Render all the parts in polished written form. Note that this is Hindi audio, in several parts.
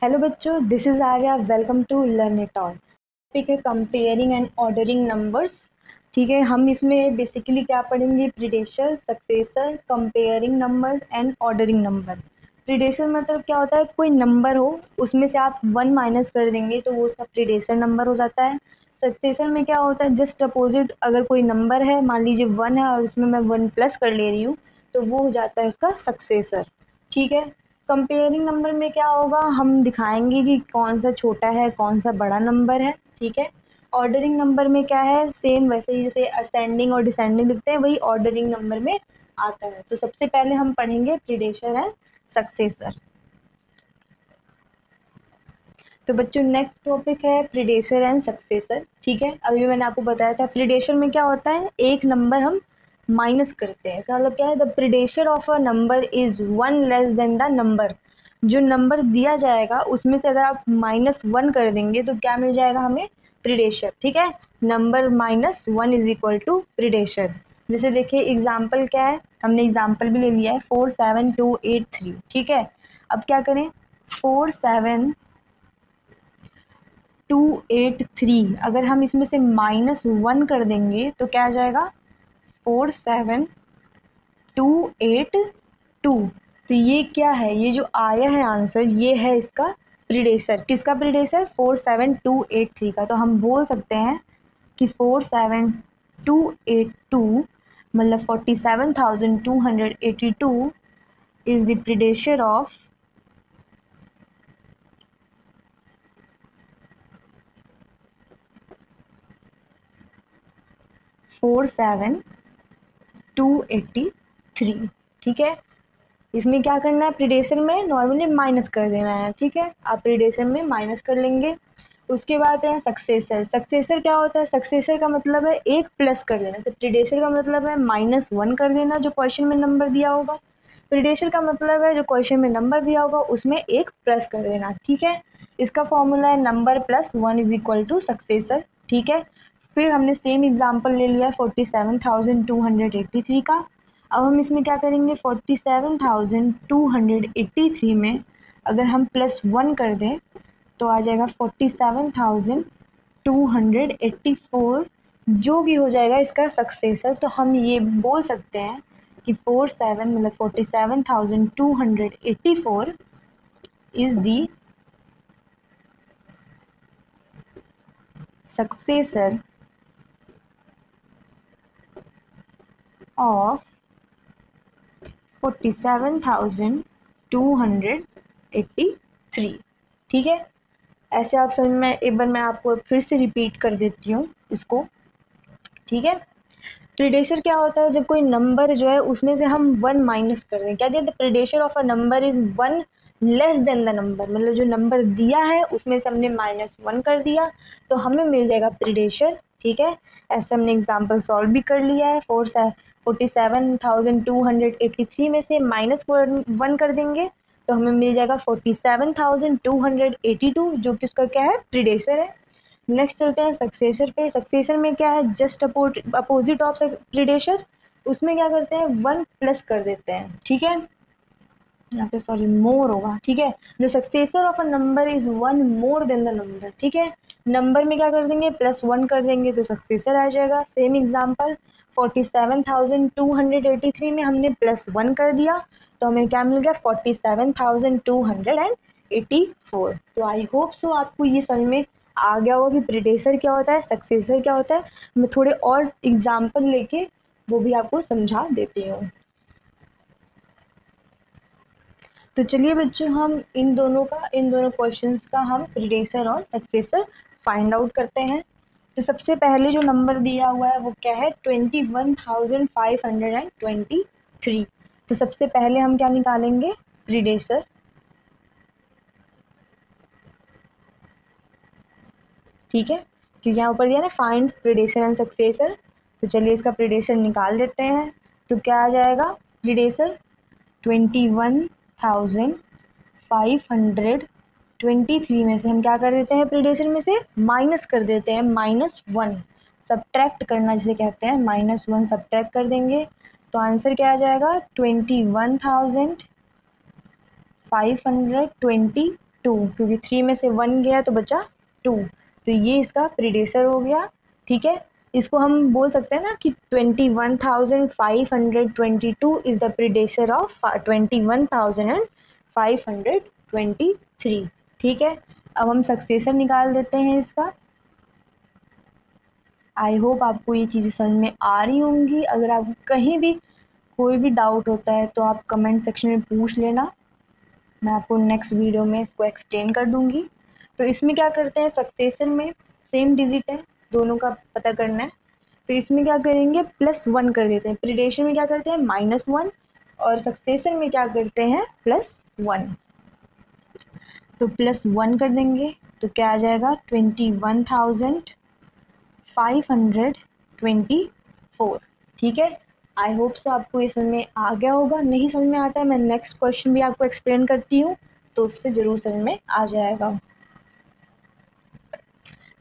हेलो बच्चों, this is Arya. Welcome to learn it all. Topic है कंपेयरिंग एंड ऑर्डरिंग नंबर्स। ठीक है, हम इसमें बेसिकली क्या पढ़ेंगे? Predecessor, successor, comparing numbers and ordering number. Predecessor मतलब क्या होता है? कोई नंबर हो, उसमें से आप 1 माइनस कर देंगे तो वो उसका प्रीडेशर नंबर हो जाता है। सक्सेसर में क्या होता है? जस्ट अपोजिट, अगर कोई नंबर है, मान लीजिए 1 है और उसमें मैं 1 प्लस कर ले रही हूँ तो वो हो जाता है उसका सक्सेसर। ठीक है। कंपेयरिंग नंबर में क्या होगा? हम दिखाएंगे कि कौन सा छोटा है, कौन सा बड़ा नंबर है। ठीक है। ऑर्डरिंग नंबर में क्या है? सेम वैसे ही जैसे असेंडिंग और डिसेंडिंग लिखते हैं, वही ऑर्डरिंग नंबर में आता है। तो सबसे पहले हम पढ़ेंगे प्रीडेशर एंड सक्सेसर। तो बच्चों, नेक्स्ट टॉपिक है प्रीडेशर एंड सक्सेसर। ठीक है, अभी मैंने आपको बताया था प्रीडेशर में क्या होता है, एक नंबर हम माइनस करते हैं। इसका मतलब क्या है? The प्रीडेशर of a number is 1 less than the number. जो नंबर दिया जाएगा उसमें से अगर आप -1 कर देंगे तो क्या मिल जाएगा हमें? प्रीडेशर। ठीक है, number -1 is equal to predecessor. जैसे देखिए एग्जाम्पल क्या है, हमने एग्जाम्पल भी ले लिया है 47283। ठीक है, अब क्या करें? 47283 अगर हम इसमें से -1 कर देंगे तो क्या आ जाएगा? 47282। तो ये क्या है? ये जो आया है आंसर, ये है इसका प्रीडेशर। किसका प्रीडेशर? 47283 का। तो हम बोल सकते हैं कि 47282 मतलब 47,282 इज द प्रीडेशर ऑफ 47283। ठीक है, इसमें क्या करना है? प्रीडेशर में नॉर्मली माइनस कर देना है। ठीक है, आप प्रीडेशर में माइनस कर लेंगे। उसके बाद है सक्सेसर। सक्सेसर क्या होता है? सक्सेसर का मतलब है एक प्लस कर देना। तो प्रीडेशर का मतलब है -1 कर देना जो क्वेश्चन में नंबर दिया होगा। प्रीडेशर का मतलब है जो क्वेश्चन में नंबर दिया होगा उसमें एक प्लस कर देना। ठीक है, इसका फॉर्मूला है number +1 is equal to successor. ठीक है, फिर हमने सेम एग्जाम्पल ले लिया 47,283 का। अब हम इसमें क्या करेंगे? 47,283 में अगर हम +1 कर दें तो आ जाएगा 47,284, जो कि हो जाएगा इसका सक्सेसर। तो हम ये बोल सकते हैं कि 47,284 इज द सक्सेसर ऑफ 47,283। ठीक है, ऐसे आप समझ में। एक बार मैं आपको फिर से रिपीट कर देती हूँ इसको। ठीक है, प्रीडेशर क्या होता है? जब कोई नंबर जो है उसमें से हम 1 माइनस कर दें। क्या दिया? The प्रीडेशर of a number is 1 less than the number. मतलब जो नंबर दिया है उसमें से हमने -1 कर दिया तो हमें मिल जाएगा प्रीडेशर। ठीक है, ऐसे हमने एग्जाम्पल सॉल्व भी कर लिया है। 47,283 में से -1 कर देंगे तो हमें मिल जाएगा 47,282, जो कि उसका क्या है? प्रीडेशर है। नेक्स्ट चलते हैं सक्सेसर पे। सक्सेसर में क्या है? Just opposite of प्रीडेशर। उसमें क्या करते हैं? 1 प्लस कर देते हैं। ठीक है, यहाँ पे सॉरी मोर होगा। ठीक है, the successor of a number is 1 more than the number. ठीक है, नंबर में क्या कर देंगे? +1 कर देंगे तो सक्सेसर आ जाएगा। सेम एग्जाम्पल 47,283 में हमने +1 कर दिया तो हमें क्या मिल गया? 47,284। तो आई होप सो आपको ये समझ में आ गया होगा कि प्रीडेशर क्या होता है, सक्सेसर क्या होता है। मैं थोड़े और एग्जाम्पल लेके वो भी आपको समझा देती हूँ। तो चलिए बच्चों, हम इन दोनों क्वेश्चंस का हम प्रीडेशर और सक्सेसर फाइंड आउट करते हैं। तो सबसे पहले जो नंबर दिया हुआ है वो क्या है? 21,523। तो सबसे पहले हम क्या निकालेंगे? प्रीडेशर। ठीक है, क्योंकि यहाँ ऊपर दिया ना फाइंड प्रीडेशर एंड सक्सेसर। तो चलिए इसका प्रीडेशर निकाल देते हैं। तो क्या आ जाएगा? प्रीडेशर 21,523 में से हम क्या कर देते हैं? प्रीडेशर में से माइनस कर देते हैं -1। सब्ट्रैक्ट करना जिसे कहते हैं, -1 सब्ट्रैक्ट कर देंगे तो आंसर क्या आ जाएगा? 21,523 2, क्योंकि 3 में से 1 गया तो बचा 2, तो ये इसका प्रीडेसर हो गया। ठीक है, इसको हम बोल सकते हैं ना कि 21,522 इज़ द प्रीडेसर ऑफ 21,523। ठीक है, अब हम सक्सेसर निकाल देते हैं इसका। आई होप आपको ये चीज़ें समझ में आ रही होंगी। अगर आपको कहीं भी कोई भी डाउट होता है तो आप कमेंट सेक्शन में पूछ लेना, मैं आपको नेक्स्ट वीडियो में इसको एक्सप्लेन कर दूंगी। तो इसमें क्या करते हैं, सक्सेसर में सेम डिजिट है, दोनों का पता करना है, तो इसमें क्या करेंगे +1 कर देते हैं। प्रीडेशन में क्या करते हैं -1 और सक्सेसर में क्या करते हैं +1। तो +1 कर देंगे तो क्या आ जाएगा 21,524। ठीक है, आई होप सो आपको ये समझ में आ गया होगा। नहीं समझ में आता है, मैं नेक्स्ट क्वेश्चन भी आपको एक्सप्लेन करती हूँ तो उससे ज़रूर समझ में आ जाएगा।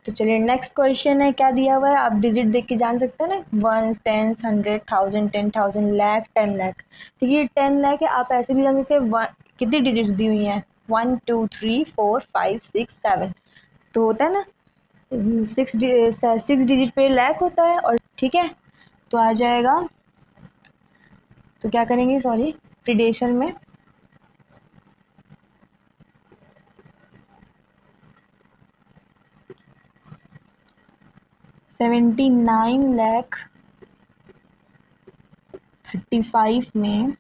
तो चलिए नेक्स्ट क्वेश्चन है, क्या दिया हुआ है आप डिजिट देख के जान सकते हैं ना, 1, 10, 100, 1000, 10,000, लाख, 10 लाख। ठीक है, 10 लाख है, आप ऐसे भी जान सकते हैं कितनी डिजिट्स दी हुई हैं 1 2 3 4 5 6 7, तो होता है ना 6 डिजिट पे लाख होता है। और ठीक है, तो आ जाएगा, तो क्या करेंगे सॉरी प्रीडेशन में 79,35,000 में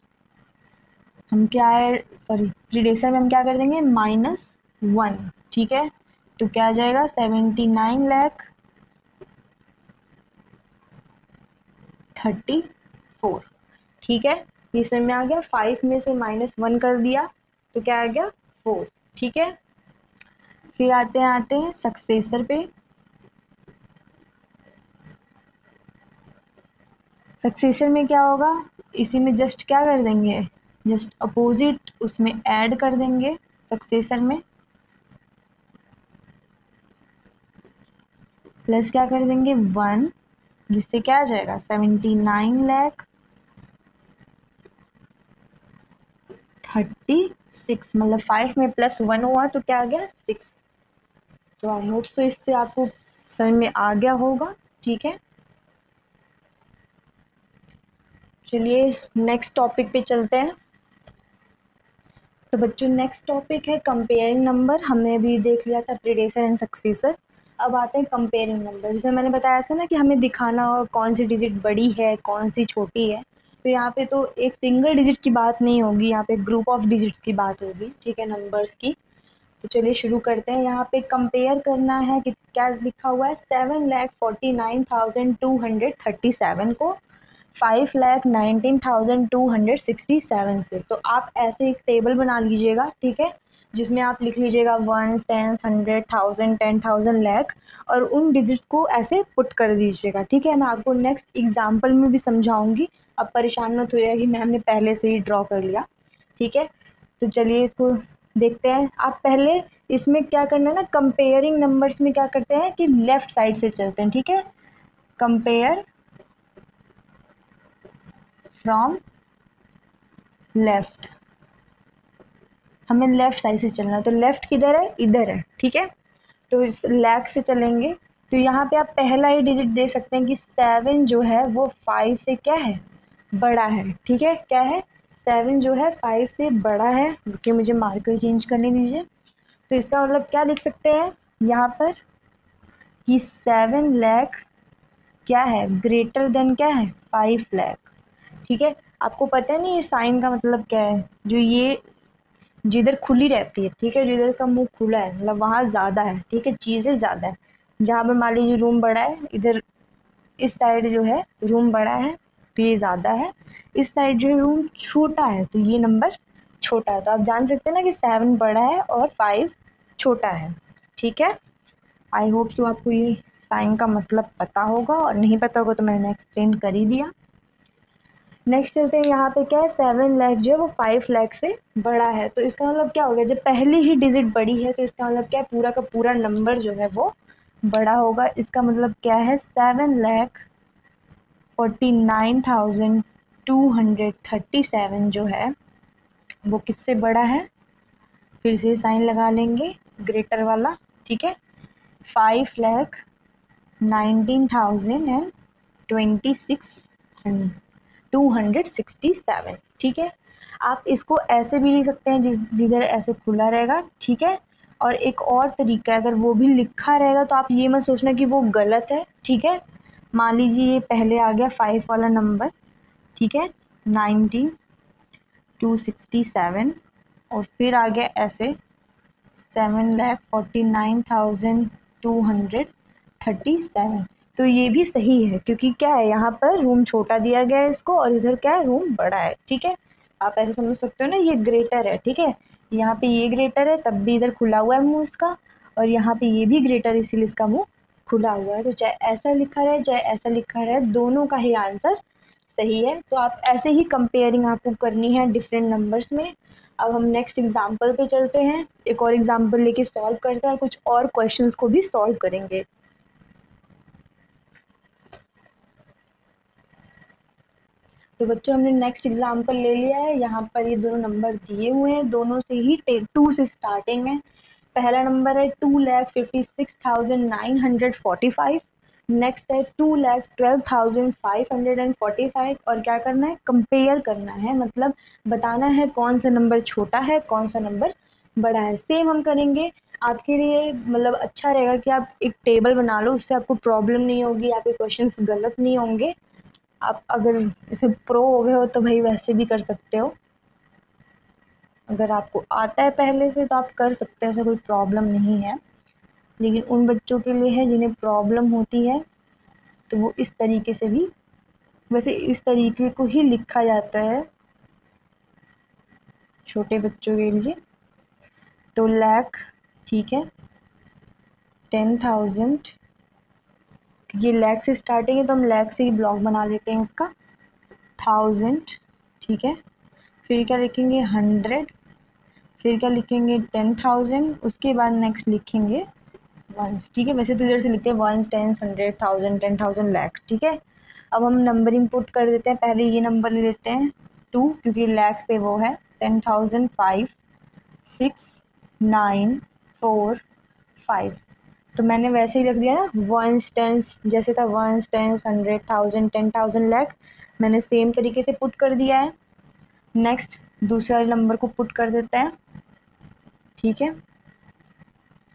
हम क्या है, सॉरी प्रीडेशन में हम क्या कर देंगे -1। ठीक है, तो क्या आ जाएगा 79,34। ठीक है, ये समझ में आ गया। 5 में से -1 कर दिया तो क्या आ गया 4। ठीक है, फिर आते हैं सक्सेसर पे। सक्सेसर में क्या होगा, इसी में जस्ट क्या कर देंगे, जस्ट अपोजिट उसमें ऐड कर देंगे सक्सेसर में, प्लस क्या कर देंगे 1, जिससे क्या आ जाएगा 79,36, मतलब 5 में +1 हुआ तो क्या आ गया 6। तो आई होप सो इससे आपको समझ में आ गया होगा। ठीक है, चलिए नेक्स्ट टॉपिक पे चलते हैं। तो बच्चों नेक्स्ट टॉपिक है कंपेयरिंग नंबर। हमने अभी देख लिया था प्रीडेसर एंड सक्सेसर, अब आते हैं कंपेयरिंग नंबर। जैसे मैंने बताया था ना कि हमें दिखाना हो कौन सी डिजिट बड़ी है कौन सी छोटी है, तो यहाँ पे तो एक सिंगल डिजिट की बात नहीं होगी, यहाँ पे ग्रुप ऑफ डिजिट्स की बात होगी। ठीक है, नंबर्स की। तो चलिए शुरू करते हैं। यहाँ पे कंपेयर करना है कि क्या लिखा हुआ है 7,49,237 को 5,19,267 से। तो आप ऐसे एक टेबल बना लीजिएगा। ठीक है, जिसमें आप लिख लीजिएगा 1, 10, 100, 1000, 10,000, लाख, और उन डिजिट्स को ऐसे पुट कर दीजिएगा। ठीक है, मैं आपको नेक्स्ट एग्जाम्पल में भी समझाऊंगी, अब परेशान मत होइएगा कि मैम ने पहले से ही ड्रॉ कर लिया। ठीक है, तो चलिए इसको देखते हैं। आप पहले इसमें क्या करना है ना, कंपेयरिंग नंबर्स में क्या करते हैं कि लेफ़्ट साइड से चलते हैं। ठीक है, कंपेयर फ्रॉम लेफ़्ट, हमें लेफ़्ट साइड से चलना है। तो लेफ़्ट किधर है, इधर है। ठीक है, तो इस लेग से चलेंगे तो यहाँ पे आप पहला ही डिजिट दे सकते हैं कि 7 जो है वो 5 से क्या है, बड़ा है। ठीक है, क्या है 7 जो है 5 से बड़ा है। रुकिए मुझे मार्कर चेंज करने दीजिए। तो इसका मतलब क्या लिख सकते हैं यहाँ पर कि 7 लाख क्या है, ग्रेटर देन क्या है 5 लाख। ठीक है, आपको पता है नहीं ये साइन का मतलब क्या है, जो ये जिधर खुली रहती है, ठीक है, जिधर का मुंह खुला है मतलब वहाँ ज़्यादा है। ठीक है, चीज़ें ज़्यादा है। जहाँ पर मान लीजिए रूम बड़ा है, इधर इस साइड जो है रूम बड़ा है तो ये ज़्यादा है, इस साइड जो है रूम छोटा है तो ये नंबर छोटा है। तो आप जान सकते हैं ना कि 7 बड़ा है और 5 छोटा है। ठीक है, आई होप सो आपको ये साइन का मतलब पता होगा, और नहीं पता होगा तो मैंने एक्सप्लेन कर ही दिया। नेक्स्ट चलते हैं, यहाँ पे क्या है 7 लाख जो है वो 5 लाख से बड़ा है। तो इसका मतलब क्या हो गया, जब पहली ही डिजिट बड़ी है तो इसका मतलब क्या है, पूरा का पूरा नंबर जो है वो बड़ा होगा। इसका मतलब क्या है 7,49,237 जो है वो किससे बड़ा है, फिर से साइन लगा लेंगे ग्रेटर वाला, ठीक है। 5,19,267, ठीक है। आप इसको ऐसे भी लिख सकते हैं जिधर ऐसे खुला रहेगा, ठीक है। और एक और तरीका है, अगर वो भी लिखा रहेगा तो आप ये मत सोचना कि वो गलत है, ठीक है। मान लीजिए ये पहले आ गया 5 वाला नंबर, ठीक है, 19,267, और फिर आ गया ऐसे 7,49,237। तो ये भी सही है, क्योंकि क्या है, यहाँ पर रूम छोटा दिया गया है इसको, और इधर क्या है, रूम बड़ा है, ठीक है। आप ऐसे समझ सकते हो ना, ये ग्रेटर है, ठीक है। यहाँ पे ये ग्रेटर है, तब भी इधर खुला हुआ है मुंह इसका, और यहाँ पे ये भी ग्रेटर है, इसीलिए इसका मुंह खुला हुआ है। तो चाहे ऐसा लिखा रहे चाहे ऐसा लिखा रहे, दोनों का ही आंसर सही है। तो आप ऐसे ही कंपेयरिंग आपको करनी है डिफरेंट नंबर्स में। अब हम नेक्स्ट एग्जाम्पल पे चलते हैं, एक और एग्जाम्पल लेके सॉल्व करते हैं और कुछ और क्वेश्चंस को भी सॉल्व करेंगे। तो बच्चों हमने नेक्स्ट एग्जाम्पल ले लिया है। यहाँ पर ये दोनों नंबर दिए हुए हैं, दोनों से ही 2 से स्टार्टिंग है। पहला नंबर है 2,56,945, नेक्स्ट है 2,12,545, और क्या करना है, कंपेयर करना है, मतलब बताना है कौन सा नंबर छोटा है कौन सा नंबर बड़ा है। सेम हम करेंगे, आपके लिए मतलब अच्छा रहेगा कि आप एक टेबल बना लो, उससे आपको प्रॉब्लम नहीं होगी, आपके क्वेश्चंस गलत नहीं होंगे। आप अगर इसे प्रो हो गए हो तो भाई वैसे भी कर सकते हो, अगर आपको आता है पहले से तो आप कर सकते हैं, ऐसा कोई प्रॉब्लम नहीं है। लेकिन उन बच्चों के लिए है जिन्हें प्रॉब्लम होती है, तो वो इस तरीके से भी, वैसे इस तरीके को ही लिखा जाता है छोटे बच्चों के लिए। तो लाख, ठीक है, 10,000, ये लाख से स्टार्टिंग है तो हम लाख से ही ब्लॉक बना लेते हैं उसका। 1,000, ठीक है, फिर क्या लिखेंगे 100, फिर क्या लिखेंगे 10,000, उसके बाद नेक्स्ट लिखेंगे वंस, ठीक है। वैसे तो इधर से लिखते हैं वंस, टेंस, 100,000, 10,000, लाख, ठीक है। अब हम नंबर इनपुट कर देते हैं, पहले ये नंबर ले लेते हैं 2, क्योंकि लाख पे वो है 10,000, 5, 6, 9, 4, 5। तो मैंने वैसे ही रख दिया ना, वंस, टेंस जैसे था, वंस, टेंस, 100,000, 10,000, लाख, मैंने सेम तरीके से पुट कर दिया है। नेक्स्ट दूसरा नंबर को पुट कर देते हैं, ठीक है।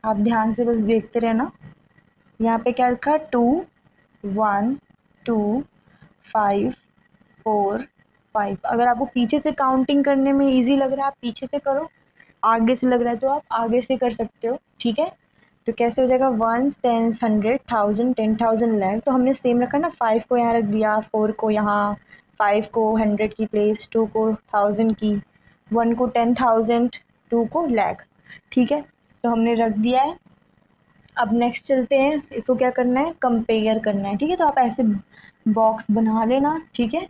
आप ध्यान से बस देखते रहना। यहाँ पे क्या लिखा, 2, 1, 2, 5, 4, 5। अगर आपको पीछे से काउंटिंग करने में इजी लग रहा है आप पीछे से करो, आगे से लग रहा है तो आप आगे से कर सकते हो, ठीक है। तो कैसे हो जाएगा, वंस, टेंस, 100,000, 10,000, लाख। तो हमने सेम रखा ना, 5 को यहाँ रख दिया, 4 को यहाँ, 5 को 100 की प्लेस, 2 को 1000 की, 1 को 10,000, 2 को लाख, ठीक है। तो हमने रख दिया है। अब नेक्स्ट चलते हैं, इसको क्या करना है, कंपेयर करना है, ठीक है। तो आप ऐसे बॉक्स बना लेना, ठीक है।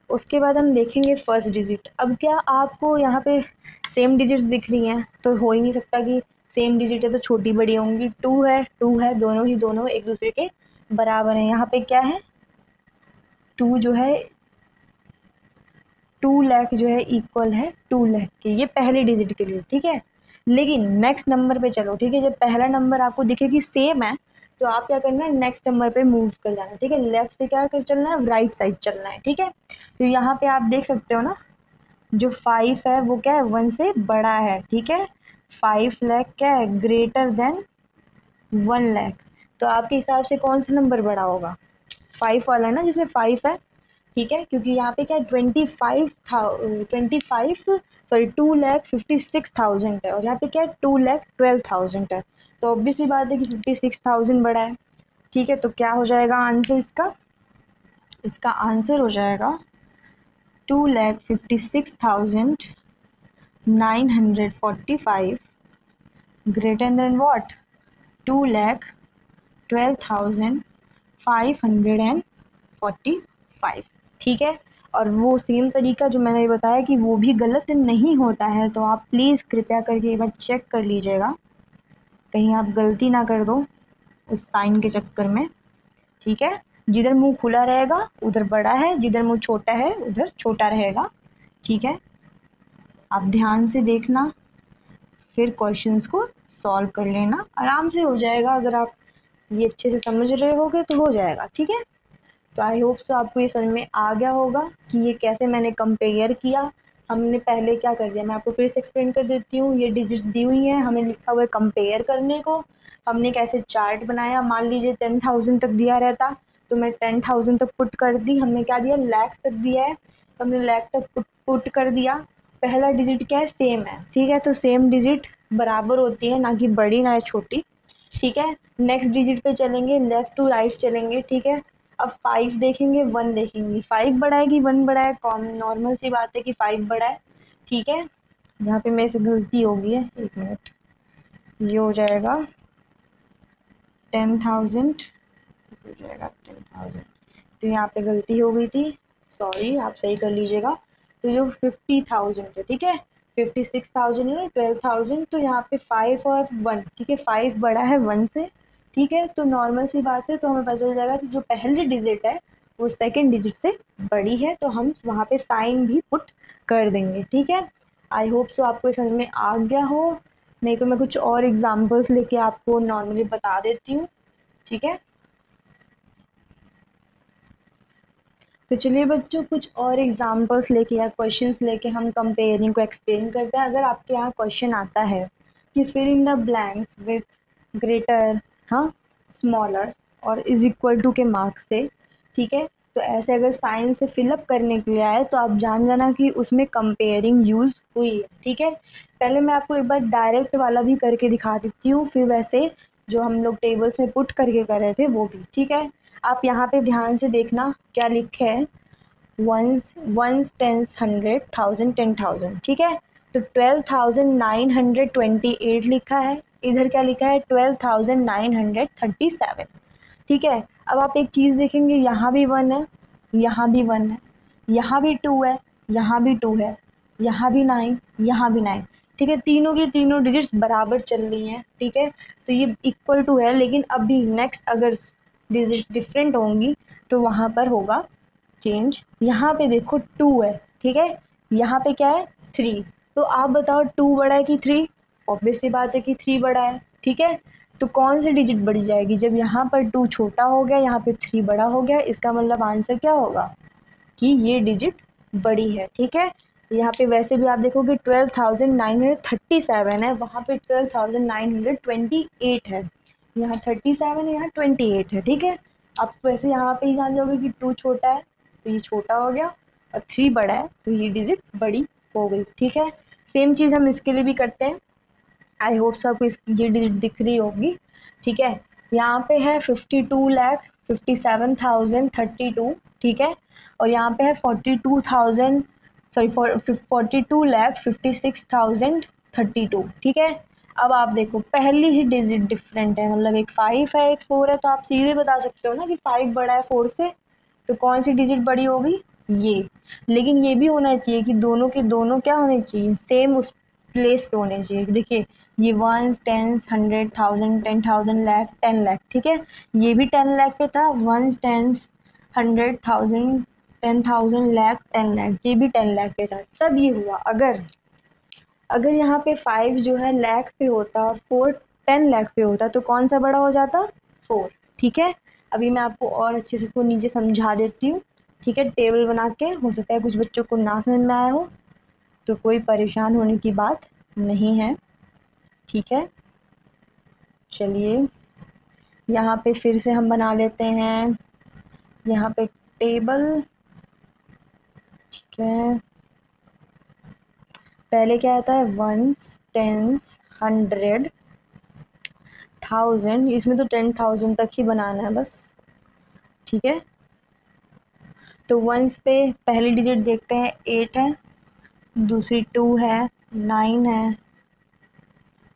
उसके बाद हम देखेंगे फर्स्ट डिजिट। अब क्या आपको यहाँ पे सेम डिजिट्स दिख रही हैं, तो हो ही नहीं सकता कि सेम डिजिट है तो छोटी बड़ी होंगी। 2 है, 2 है, दोनों एक दूसरे के बराबर हैं। यहाँ पे क्या है, 2 जो है, 2 लाख जो है इक्वल है 2 लाख के, ये पहले डिजिट के लिए, ठीक है। लेकिन नेक्स्ट नंबर पे चलो, ठीक है। जब पहला नंबर आपको दिखे कि सेम है, तो आप क्या करना है, नेक्स्ट नंबर पे मूव कर जाना, ठीक है। लेफ्ट से क्या कर चलना है, राइट साइड चलना है, ठीक है। तो यहाँ पे आप देख सकते हो ना, जो 5 है वो क्या है, 1 से बड़ा है, ठीक है। 5 लाख क्या है, ग्रेटर देन 1 लाख। तो आपके हिसाब से कौन सा नंबर बड़ा होगा, 5 वाला है ना, जिसमें 5 है, ठीक है। क्योंकि यहाँ पे क्या है, 2,56,000 है, और यहाँ पे क्या है, 2,12,000 है। तो ऑब्वियसली बात है कि 56,000 बड़ा है, ठीक है। तो क्या हो जाएगा आंसर इसका, इसका आंसर हो जाएगा 2,56,945 ग्रेटर देन व्हाट, 2,12,545, ठीक है। और वो सेम तरीका जो मैंने बताया कि वो भी गलत नहीं होता है, तो आप प्लीज़ कृपया करके एक बार चेक कर लीजिएगा, कहीं आप गलती ना कर दो उस साइन के चक्कर में, ठीक है। जिधर मुंह खुला रहेगा उधर बड़ा है, जिधर मुंह छोटा है उधर छोटा रहेगा, ठीक है। आप ध्यान से देखना। फिर क्वेश्चंस को सॉल्व कर लेना, आराम से हो जाएगा। अगर आप ये अच्छे से समझ रहे होगे तो हो जाएगा, ठीक है। तो आई होप सो आपको ये समझ में आ गया होगा कि ये कैसे मैंने कंपेयर किया। हमने पहले क्या कर दिया, मैं आपको फिर से एक्सप्लेन कर देती हूँ। ये डिजिट्स दी हुई हैं, हमें लिखा हुआ है कंपेयर करने को। हमने कैसे चार्ट बनाया, मान लीजिए 10,000 तक दिया रहता तो मैं 10,000 तक पुट कर दी। हमने क्या दिया, लाख तक दिया है तो हमने लाख तक पुट कर दिया। पहला डिजिट क्या है, सेम है, ठीक है। तो सेम डिजिट बराबर होती है, ना कि बड़ी ना छोटी, ठीक है। नेक्स्ट डिजिट पे चलेंगे, लेफ्ट टू राइट चलेंगे, ठीक है। अब 5 देखेंगे, 1 देखेंगे, 5 बड़ा है कि 1 बड़ा है, कॉमन नॉर्मल सी बात है कि 5 बड़ा है, ठीक है। यहाँ पे मेरे से गलती हो गई है, 1 मिनट, ये हो जाएगा 10,000, हो जाएगा 10,000, तो यहाँ पे गलती हो गई थी, सॉरी, आप सही कर लीजिएगा। तो जो 50,000 है, ठीक है, 56,000 है, 12,000, तो यहाँ पे 5 और 1, ठीक है, 5 बड़ा है 1 से, ठीक है। तो नॉर्मल सी बात है, तो हमें पता चल जाएगा कि जो पहली डिजिट है वो सेकंड डिजिट से बड़ी है, तो हम वहाँ पे साइन भी पुट कर देंगे, ठीक है। आई होप सो आपको समझ में आ गया हो, नहीं तो मैं कुछ और एग्जाम्पल्स लेके आपको नॉर्मली बता देती हूँ, ठीक है। तो चलिए बच्चों, कुछ और एग्जांपल्स लेके या क्वेश्चंस लेके हम कंपेयरिंग को एक्सप्लेन करते हैं। अगर आपके यहाँ क्वेश्चन आता है कि fill in the blanks with greater, हाँ, स्मॉलर और इज इक्वल टू के मार्क्स से, ठीक है, तो ऐसे अगर साइन से फिलअप करने के लिए आए तो आप जान जाना कि उसमें कंपेयरिंग यूज़ हुई है, ठीक है। पहले मैं आपको एक बार डायरेक्ट वाला भी करके दिखा देती हूँ, फिर वैसे जो हम लोग टेबल्स में पुट करके कर रहे थे वो भी, ठीक है। आप यहाँ पे ध्यान से देखना क्या लिखे है, वंस टेंस 100 थाउजेंड 10,000, ठीक है। तो 12,928 लिखा है, इधर क्या लिखा है 12,937, ठीक है। अब आप एक चीज़ देखेंगे, यहाँ भी 1 है, यहाँ भी 1 है, यहाँ भी 2 है, यहाँ भी 2 है, यहाँ भी 9, यहाँ भी 9, ठीक है। तीनों की तीनों डिजिट्स बराबर चल रही हैं, ठीक है। तो ये इक्वल टू है, लेकिन अभी नेक्स्ट अगर डिजिट डिफरेंट होंगी तो वहाँ पर होगा चेंज। यहाँ पे देखो 2 है, ठीक है, यहाँ पे क्या है 3, तो आप बताओ 2 बड़ा है कि 3, ऑब्वियस सी बात है कि 3 बड़ा है, ठीक है। तो कौन सी डिजिट बढ़ी जाएगी, जब यहाँ पर 2 छोटा हो गया, यहाँ पे 3 बड़ा हो गया, इसका मतलब आंसर क्या होगा कि ये डिजिट बड़ी है, ठीक है। यहाँ पे वैसे भी आप देखोगे 12,937 है, वहाँ पे 12,928 है, यहाँ 37 है, यहाँ 28 है, ठीक है। आप वैसे यहाँ पे ही जान जाओगे कि 2 छोटा है तो ये छोटा हो गया, और 3 बड़ा है तो ये डिजिट बड़ी हो गई, ठीक है। सेम चीज़ हम इसके लिए भी करते हैं। आई होप सबको ये डिजिट दिख रही होगी, ठीक है। यहाँ पे है 52,57,032, ठीक है, और यहाँ पे है 42,000, सॉरी 42,56,032, ठीक है। अब आप देखो पहली ही डिजिट डिफरेंट है, मतलब एक 5 है एक 4 है, तो आप सीधे बता सकते हो ना कि 5 बड़ा है 4 से, तो कौन सी डिजिट बड़ी होगी, ये। लेकिन ये भी होना चाहिए कि दोनों के दोनों क्या होने चाहिए, सेम उस प्लेस पे होने चाहिए। देखिए ये ones tens 100 thousand 10,000 lakh 10 lakh, ठीक है, ये भी 10 लाख पे था, ones tens 100 thousand 10,000 lakh 10 lakh, ये भी 10 लाख पे था। तब ये हुआ, अगर यहाँ पे 5 जो है लाख पे होता और 4 10 लाख पे होता तो कौन सा बड़ा हो जाता, 4, ठीक है। अभी मैं आपको और अच्छे से इसको नीचे समझा देती हूँ, ठीक है, टेबल बना के। हो सकता है कुछ बच्चों को ना समझ में आया हो, तो कोई परेशान होने की बात नहीं है, ठीक है। चलिए यहाँ पे फिर से हम बना लेते हैं, यहाँ पे टेबल, ठीक है। पहले क्या आता है, वंस टेंस 100 1000, इसमें तो 10,000 तक ही बनाना है बस, ठीक है। तो वंस पे पहली डिजिट देखते हैं 8 है, दूसरी 2 है, 9 है,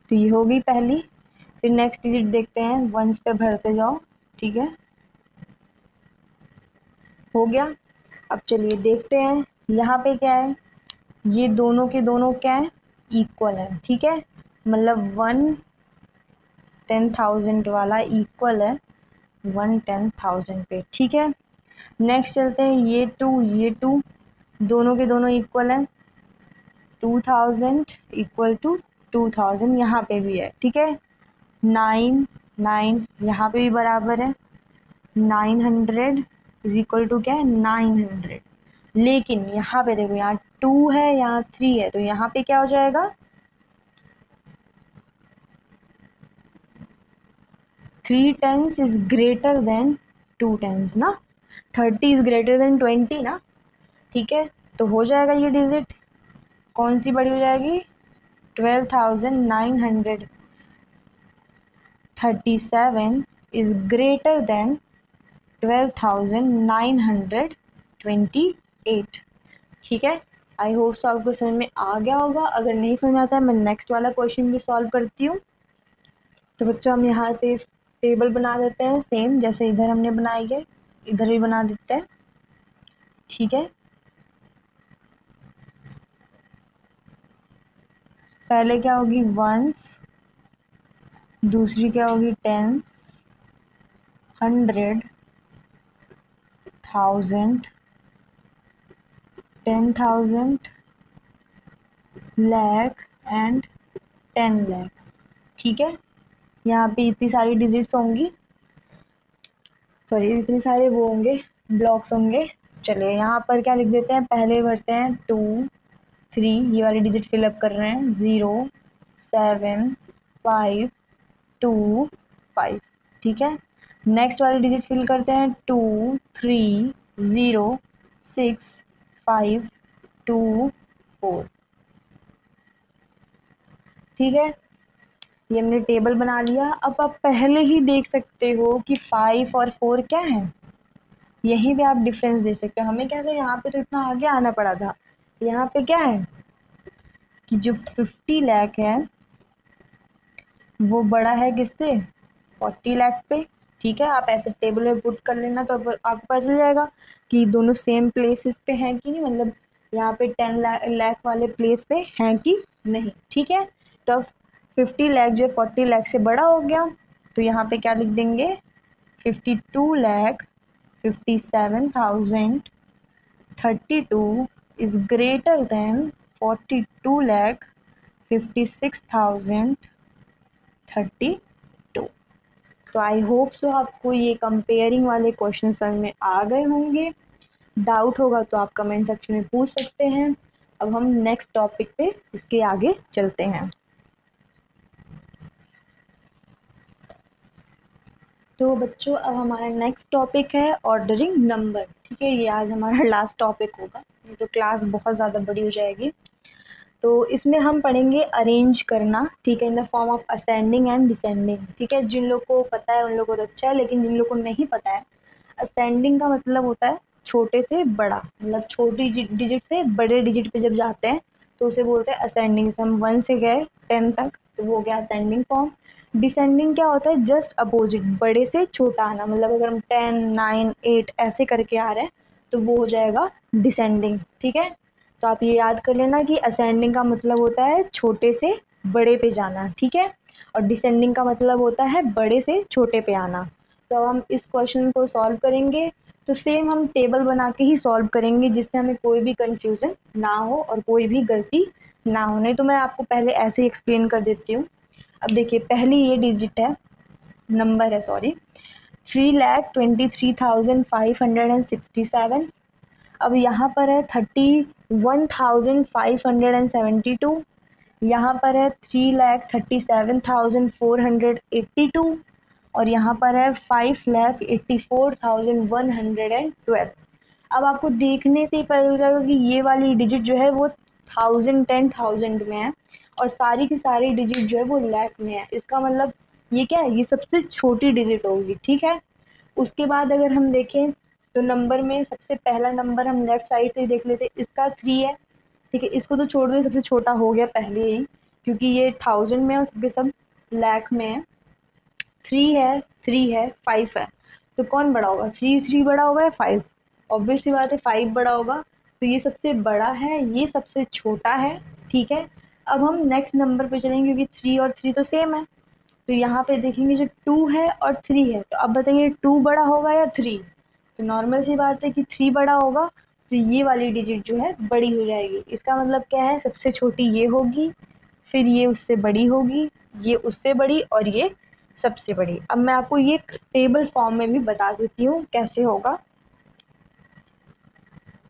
तो ये होगी पहली। फिर नेक्स्ट डिजिट देखते हैं, वंस पे भरते जाओ, ठीक है, हो गया। अब चलिए देखते हैं यहाँ पे क्या है, ये दोनों के दोनों क्या है, इक्वल है, ठीक है, मतलब 1 10,000 वाला इक्वल है 1 10,000 पे, ठीक है। नेक्स्ट चलते हैं, ये टू दोनों के दोनों इक्वल है, 2,000 इक्वल टू 2000 यहाँ पे भी है, ठीक है। 9 यहाँ पे भी बराबर है, 900 इज इक्वल टू क्या है 900। लेकिन यहाँ पे देखो, यहाँ 2 है, यहाँ 3 है, तो यहाँ पे क्या हो जाएगा 3 tens is greater than 2 tens ना, 30 इज ग्रेटर देन 20 ना, ठीक है। तो हो जाएगा ये डिजिट कौन सी बड़ी हो जाएगी 12,937 इज ग्रेटर देन 12,928, ठीक है। आई होप सो आपको समझ में आ गया होगा। अगर नहीं समझ आता है मैं नेक्स्ट वाला क्वेश्चन भी सॉल्व करती हूँ। तो बच्चों हम यहाँ पे टेबल बना देते हैं, सेम जैसे इधर हमने बनाई है इधर भी बना देते हैं, ठीक है। पहले क्या होगी वंस, दूसरी क्या होगी टेंस, 100, 1000, 10,000, lakh एंड 10 lakh, ठीक है। यहाँ पे इतनी सारी डिजिट्स होंगी, सॉरी इतने सारे वो होंगे ब्लॉक्स होंगे। चलिए यहाँ पर क्या लिख देते हैं, पहले भरते हैं 2 3, ये वाली डिजिट फिलअप कर रहे हैं 0 7 5 2 5, ठीक है। नेक्स्ट वाली डिजिट फिल करते हैं 2 3 0 6 5 2 4, ठीक है। ये हमने टेबल बना लिया। अब आप पहले ही देख सकते हो कि 5 और 4 क्या है, यहीं पे आप डिफरेंस दे सकते हो। हमें क्या था यहाँ पे तो इतना आगे आना पड़ा था, यहाँ पे क्या है कि जो 50 लाख है वो बड़ा है किससे 40 लाख पे, ठीक है। आप ऐसे टेबल में पुट कर लेना तो आपको पता चल जाएगा कि दोनों सेम प्लेसेस पे हैं कि नहीं, मतलब यहाँ पे 10 लाख वाले प्लेस पे हैं कि नहीं, ठीक है। तो 50 लाख जो 40 लाख से बड़ा हो गया, तो यहाँ पे क्या लिख देंगे 52,57,032 इज ग्रेटर देन 42,56,032। तो आई होप सो आपको ये कंपेयरिंग वाले क्वेश्चन समझ में आ गए होंगे। डाउट होगा तो आप कमेंट सेक्शन में पूछ सकते हैं। अब हम नेक्स्ट टॉपिक पे इसके आगे चलते हैं। तो बच्चों अब हमारा नेक्स्ट टॉपिक है ऑर्डरिंग नंबर, ठीक है। ये आज हमारा लास्ट टॉपिक होगा, ये तो क्लास बहुत ज़्यादा बड़ी हो जाएगी। तो इसमें हम पढ़ेंगे अरेंज करना, ठीक है, in the form of ascending and descending, ठीक है। जिन लोग को पता है उन लोगों को तो अच्छा है, लेकिन जिन लोग को नहीं पता है, असेंडिंग का मतलब होता है छोटे से बड़ा, मतलब छोटी डिजिट से बड़े डिजिट पे जब जाते हैं तो उसे बोलते हैं असेंडिंग। जैसे हम 1 से गए 10 तक तो वो गया असेंडिंग फॉर्म। डिसेंडिंग क्या होता है जस्ट अपोजिट, बड़े से छोटा आना, मतलब अगर हम 10 9 8 ऐसे करके आ रहे हैं तो वो हो जाएगा डिसेंडिंग, ठीक है। तो आप ये याद कर लेना कि असेंडिंग का मतलब होता है छोटे से बड़े पे जाना, ठीक है, और डिसेंडिंग का मतलब होता है बड़े से छोटे पे आना। तो अब हम इस क्वेश्चन को सॉल्व करेंगे, तो सेम हम टेबल बना के ही सॉल्व करेंगे जिससे हमें कोई भी कंफ्यूजन ना हो और कोई भी गलती ना हो। नहीं तो मैं आपको पहले ऐसे ही एक्सप्लेन कर देती हूँ। अब देखिए पहली ये डिजिट है, नंबर है सॉरी, 3,23,567। अब यहाँ पर है 31,572, यहाँ पर है 3,37,482 और यहाँ पर है 5,84,112। अब आपको देखने से ही पता चल जाएगा कि ये वाली डिजिट जो है वो 1000 में है और सारी की सारी डिजिट जो है वो लाख में है। इसका मतलब ये क्या है, ये सबसे छोटी डिजिट होगी, ठीक है। उसके बाद अगर हम देखें तो नंबर में सबसे पहला नंबर हम लेफ्ट साइड से ही देख लेते, इसका 3 है, ठीक है। इसको तो छोड़ दो, सबसे छोटा हो गया पहले ही क्योंकि ये 1000 में है और सबके सब लाख में है। 3 है 5 है, तो कौन बड़ा होगा, 3 बड़ा होगा या 5, ऑब्वियस सी बात है 5 बड़ा होगा। तो ये सबसे बड़ा है, ये सबसे छोटा है, ठीक है। अब हम नेक्स्ट नंबर पे चलेंगे क्योंकि 3 और 3 तो सेम है, तो यहाँ पे देखेंगे जो 2 है और 3 है, तो अब बताइए 2 बड़ा होगा या 3, तो नॉर्मल सी बात है कि 3 बड़ा होगा, तो ये वाली डिजिट जो है बड़ी हो जाएगी। इसका मतलब क्या है, सबसे छोटी ये होगी, फिर ये उससे बड़ी होगी, ये उससे बड़ी और ये सबसे बड़ी। अब मैं आपको ये टेबल फॉर्म में भी बता देती हूँ कैसे होगा।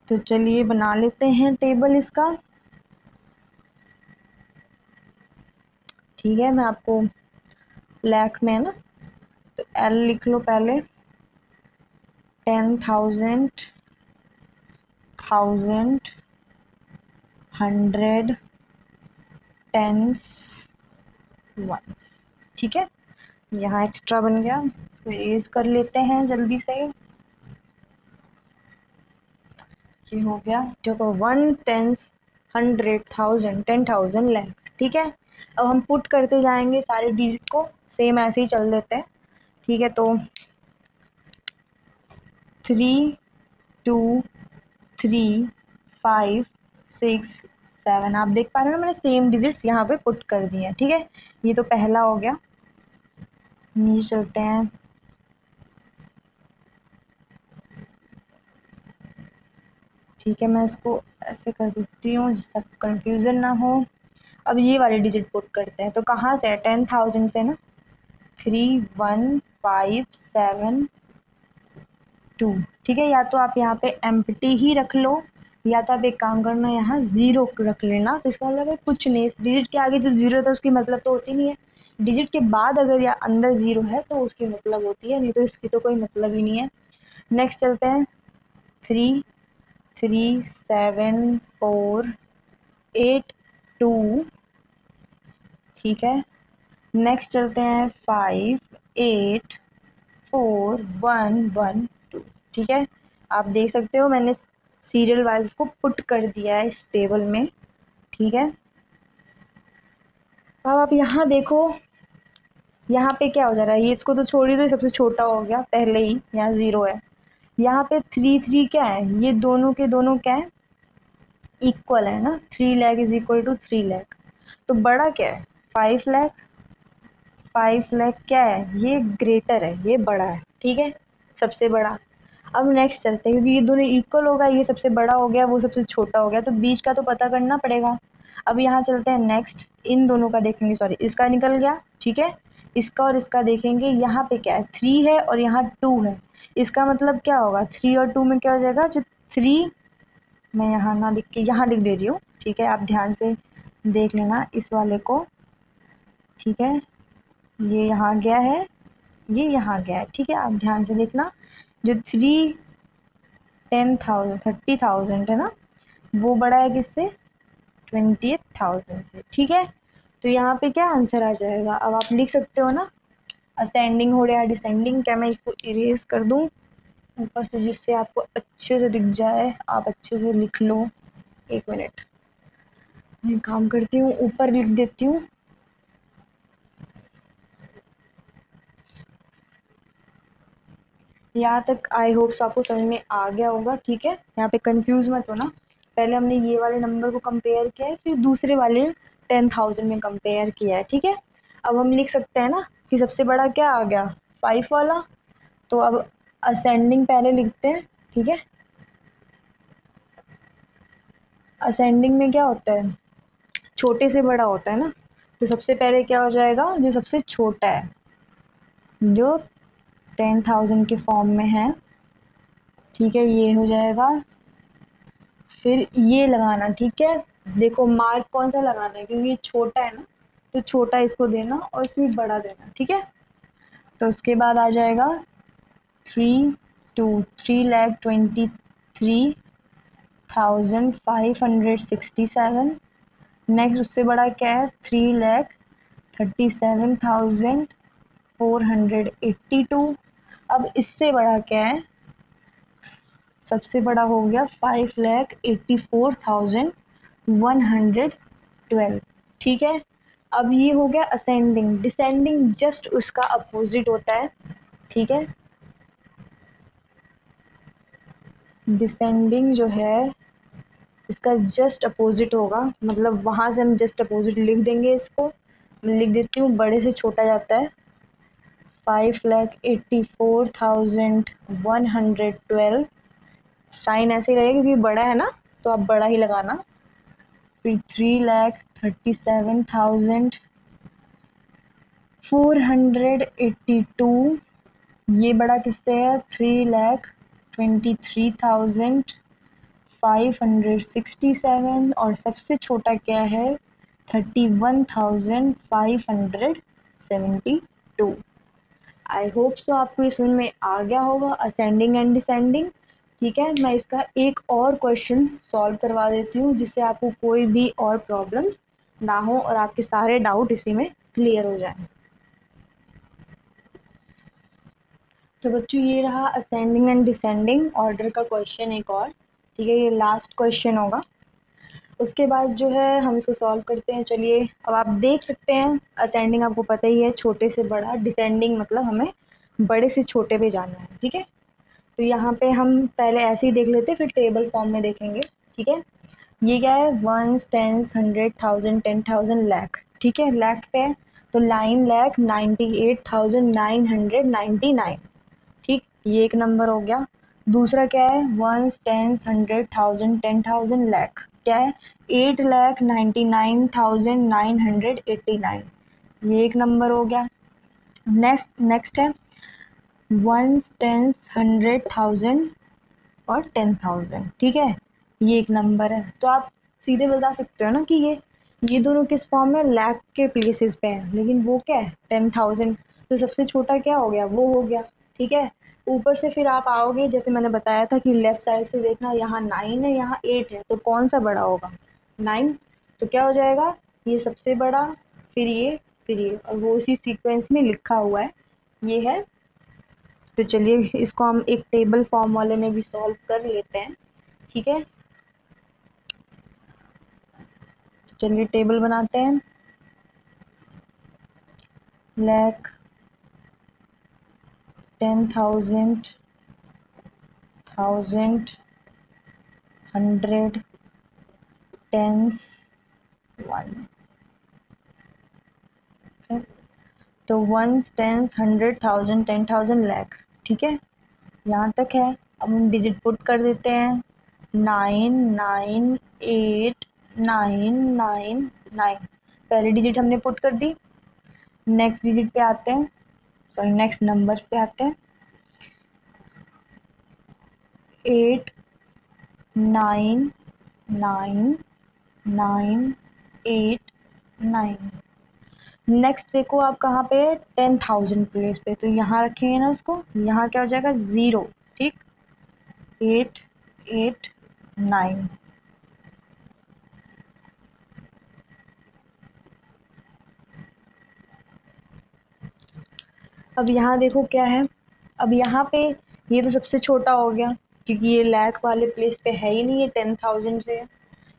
तो चलिए बना लेते हैं टेबल इसका। ठीक है, मैं आपको लाख में है ना, तो L लिख लो पहले। 10,000, 1,000, 100, टेंस, वंस। ठीक है, यहाँ एक्स्ट्रा बन गया, इसको इरेज कर लेते हैं जल्दी से। ये हो गया, देखो 1, 10, 100, 1000, 10,000, लाख। ठीक है, अब हम पुट करते जाएंगे सारे डिजिट को, सेम ऐसे ही चल देते हैं। ठीक है, तो 3, 2, 3, 5, 6, 7, आप देख पा रहे हो ना, मैंने सेम डिजिट्स यहाँ पे पुट कर दिए हैं। ठीक है, ये तो पहला हो गया। नीचे चलते हैं। ठीक है, मैं इसको ऐसे कर देती हूँ जिससे कंफ्यूजन ना हो। अब ये वाले डिजिट पुट करते हैं, तो कहाँ से है, 10,000 से ना, 3, 1, 5, 7, 2। ठीक है, या तो आप यहाँ पे एम्प्टी ही रख लो, या तो आप एक काम करना, यहाँ 0 रख लेना। तो इसका मतलब है कुछ नहीं, डिजिट के आगे जब 0 है तो उसकी मतलब तो होती नहीं है। डिजिट के बाद अगर या अंदर 0 है तो उसकी मतलब होती है, नहीं तो इसकी तो कोई मतलब ही नहीं है। नेक्स्ट चलते हैं, 3, 3, 7, 4, 8, 2। ठीक है, नेक्स्ट चलते हैं 5, 8, 4, 1, 1, 2। ठीक है, आप देख सकते हो मैंने सीरियल वाइज को पुट कर दिया है इस टेबल में। ठीक है, अब आप यहाँ देखो, यहाँ पे क्या हो जा रहा है, ये इसको तो छोड़ दो, सबसे छोटा हो गया पहले ही, यहाँ 0 है। यहाँ पे 3, 3 क्या है, ये दोनों के दोनों क्या है, इक्वल है ना, 3 lakh is equal to 3 lakh. तो बड़ा क्या है, 5 लाख। 5 लाख क्या है, ये ग्रेटर है, ये बड़ा है। ठीक है, सबसे बड़ा। अब नेक्स्ट चलते हैं, क्योंकि ये दोनों इक्वल होगा, ये सबसे बड़ा हो गया, वो सबसे छोटा हो गया, तो बीच का तो पता करना पड़ेगा। अब यहाँ चलते हैं नेक्स्ट, इन दोनों का देखेंगे, सॉरी इसका निकल गया। ठीक है, इसका और इसका देखेंगे, यहाँ पे क्या है, 3 है और यहाँ 2 है। इसका मतलब क्या होगा, 3 और 2 में क्या हो जाएगा, जो 3, मैं यहाँ ना लिख के यहाँ लिख दे रही हूँ। ठीक है, आप ध्यान से देख लेना इस वाले को। ठीक है, ये यहाँ गया है, ये यहाँ गया है। ठीक है, आप ध्यान से देखना, जो 3, 10,000, 30,000 है ना, वो बड़ा है किससे, 28,000 से। ठीक है, तो यहाँ पे क्या आंसर आ जाएगा, अब आप लिख सकते हो ना, असेंडिंग हो रहा है डिसेंडिंग। क्या मैं इसको इरेज कर दूँ ऊपर से, जिससे आपको अच्छे से दिख जाए, आप अच्छे से लिख लो। एक मिनट, मैं काम करती हूँ, ऊपर लिख देती हूँ। यहाँ तक आई होप आपको समझ में आ गया होगा। ठीक है, यहाँ पे कंफ्यूज मत हो ना, पहले हमने ये वाले नंबर को कंपेयर किया है, फिर दूसरे वाले 10,000 में कंपेयर किया है। ठीक है, अब हम लिख सकते हैं ना कि सबसे बड़ा क्या आ गया, 5 वाला। तो अब असेंडिंग पहले लिखते हैं। ठीक है, असेंडिंग में क्या होता है, छोटे से बड़ा होता है ना, तो सबसे पहले क्या हो जाएगा, जो सबसे छोटा है, जो 10,000 के फॉर्म में है। ठीक है, ये हो जाएगा, फिर ये लगाना। ठीक है, देखो मार्क कौन सा लगाना है, क्योंकि ये छोटा है ना, तो छोटा इसको देना और फिर बड़ा देना। ठीक है, तो उसके बाद आ जाएगा 3, 2, 3,23,567। नेक्स्ट उससे बड़ा क्या है, 3,37,482। अब इससे बड़ा क्या है, सबसे बड़ा हो गया 5,84,112। ठीक है, अब ये हो गया असेंडिंग। डिसेंडिंग जस्ट उसका अपोजिट होता है। ठीक है, डिसेंडिंग जो है इसका जस्ट अपोजिट होगा, मतलब वहाँ से हम जस्ट अपोजिट लिख देंगे इसको। मैं लिख देती हूँ, बड़े से छोटा जाता है, 5,84,112। साइन ऐसे ही लगेगा क्योंकि बड़ा है ना, तो आप बड़ा ही लगाना। फिर 3,37,482, ये बड़ा किससे है 3,23,567, और सबसे छोटा क्या है 31,572। आई होप सो आपको ये समझ में आ गया होगा असेंडिंग एंड डिसेंडिंग। ठीक है, मैं इसका एक और क्वेश्चन सॉल्व करवा देती हूँ जिससे आपको कोई भी और प्रॉब्लम्स ना हो और आपके सारे डाउट इसी में क्लियर हो जाएं। तो बच्चों ये रहा असेंडिंग एंड डिसेंडिंग ऑर्डर का क्वेश्चन एक और। ठीक है, ये लास्ट क्वेश्चन होगा, उसके बाद जो है हम इसको सॉल्व करते हैं। चलिए, अब आप देख सकते हैं असेंडिंग आपको पता ही है छोटे से बड़ा, डिसेंडिंग मतलब हमें बड़े से छोटे पे जाना है। ठीक है, तो यहाँ पे हम पहले ऐसे ही देख लेते हैं, फिर टेबल फॉर्म में देखेंगे। ठीक है, ये क्या है 1s 10s 100 1000 10,000 लाख। ठीक है, लाख पे है तो 9,98,999। ठीक, ये एक नंबर हो गया। दूसरा क्या है 1s 10s 100 1000 10,000 लाख, क्या है 8,99,989, ये एक नंबर हो गया। नेक्स्ट है 1s 10s 100,000 और 10,000। ठीक है, ये एक नंबर है। तो आप सीधे बता सकते हो ना कि ये दोनों किस फॉर्म में लाख के प्लेसेस पे हैं, लेकिन वो क्या है 10,000, तो सबसे छोटा क्या हो गया वो हो गया। ठीक है, ऊपर से फिर आप आओगे, जैसे मैंने बताया था कि लेफ्ट साइड से देखना, यहाँ 9 है यहाँ 8 है, तो कौन सा बड़ा होगा 9, तो क्या हो जाएगा ये सबसे बड़ा, फिर ये और वो उसी सीक्वेंस में लिखा हुआ है ये है। तो चलिए इसको हम एक टेबल फॉर्म वाले में भी सॉल्व कर लेते हैं। ठीक है, चलिए टेबल बनाते हैं। लाख 10,000 1000 100 10s 1। तो 1s 10s 100 1000 10,000 लाख। ठीक है, यहाँ तक है। अब हम डिजिट पुट कर देते हैं 998,999। पहली डिजिट हमने पुट कर दी। नेक्स्ट डिजिट पे आते हैं, सॉरी नेक्स्ट नंबर्स पे आते हैं। 8,9,9,8,9। नेक्स्ट देखो आप कहाँ पे 10,000 प्लेस पे, तो यहाँ रखेंगे ना उसको, यहाँ क्या हो जाएगा 0। ठीक, 8,8,9। अब यहाँ देखो क्या है, अब यहाँ पे ये तो सबसे छोटा हो गया क्योंकि ये लाख वाले प्लेस पे है ही नहीं, ये 10,000 से है।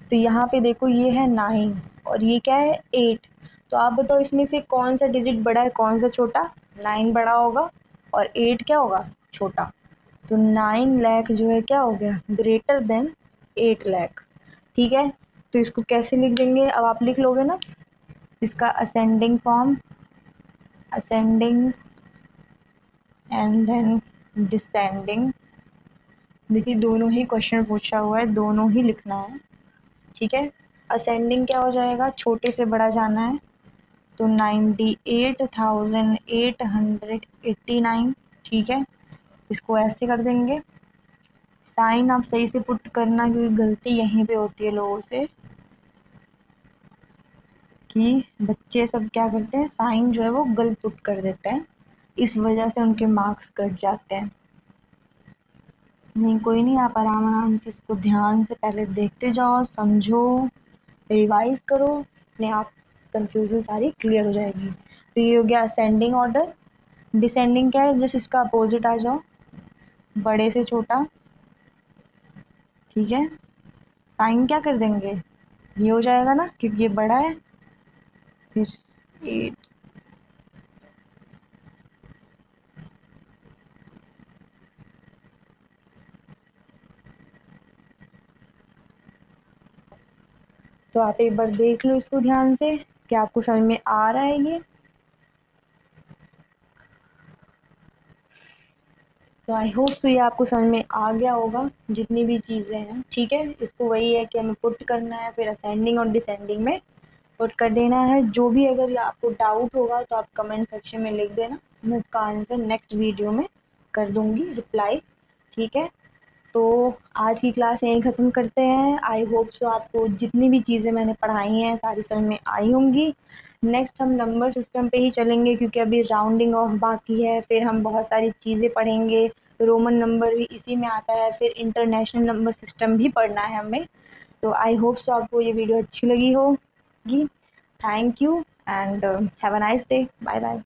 तो यहाँ पे देखो ये है 9 और ये क्या है 8। तो आप बताओ इसमें से कौन सा डिजिट बड़ा है कौन सा छोटा, 9 बड़ा होगा और 8 क्या होगा छोटा। तो 9 लाख जो है क्या हो गया ग्रेटर देन 8 लाख। ठीक है, तो इसको कैसे लिख देंगे, अब आप लिख लोगे ना इसका ascending form, ascending and then descending. देखिए दोनों ही क्वेश्चन पूछा हुआ है, दोनों ही लिखना है। ठीक है, असेंडिंग क्या हो जाएगा छोटे से बड़ा जाना है, तो 98,889। ठीक है, इसको ऐसे कर देंगे। साइन आप सही से पुट करना क्योंकि गलती यहीं पे होती है लोगों से कि बच्चे सब क्या करते हैं साइन जो है वो गलत पुट कर देते हैं, इस वजह से उनके मार्क्स कट जाते हैं। नहीं कोई नहीं, आप आराम आराम से इसको ध्यान से पहले देखते जाओ, समझो, रिवाइज करो, अपने आप कंफ्यूजन सारी क्लियर हो जाएगी। तो ये हो गया असेंडिंग ऑर्डर। डिसेंडिंग क्या है, जस्ट इसका अपोजिट आ जाओ, बड़े से छोटा। ठीक है, साइन क्या कर देंगे ये हो जाएगा ना क्योंकि ये बड़ा है, फिर 8। तो आप एक बार देख लो इसको ध्यान से, क्या आपको समझ में आ रहा है ये। तो आई होप सो ये आपको समझ में आ गया होगा जितनी भी चीज़ें हैं। ठीक है, इसको वही है कि हमें पुट करना है, फिर असेंडिंग और डिसेंडिंग में पुट कर देना है। जो भी अगर आपको डाउट होगा तो आप कमेंट सेक्शन में लिख देना, मैं उसका आंसर नेक्स्ट वीडियो में कर दूँगी रिप्लाई। ठीक है, तो आज की क्लास यहीं ख़त्म करते हैं। आई होप सो आपको जितनी भी चीज़ें मैंने पढ़ाई हैं सारी समझ में आई होंगी। नेक्स्ट हम नंबर सिस्टम पे ही चलेंगे क्योंकि अभी राउंडिंग ऑफ बाकी है, फिर हम बहुत सारी चीज़ें पढ़ेंगे। रोमन नंबर भी इसी में आता है, फिर इंटरनेशनल नंबर सिस्टम भी पढ़ना है हमें। तो आई होप सो आपको ये वीडियो अच्छी लगी होगी। Thank you and have a nice day. Bye bye.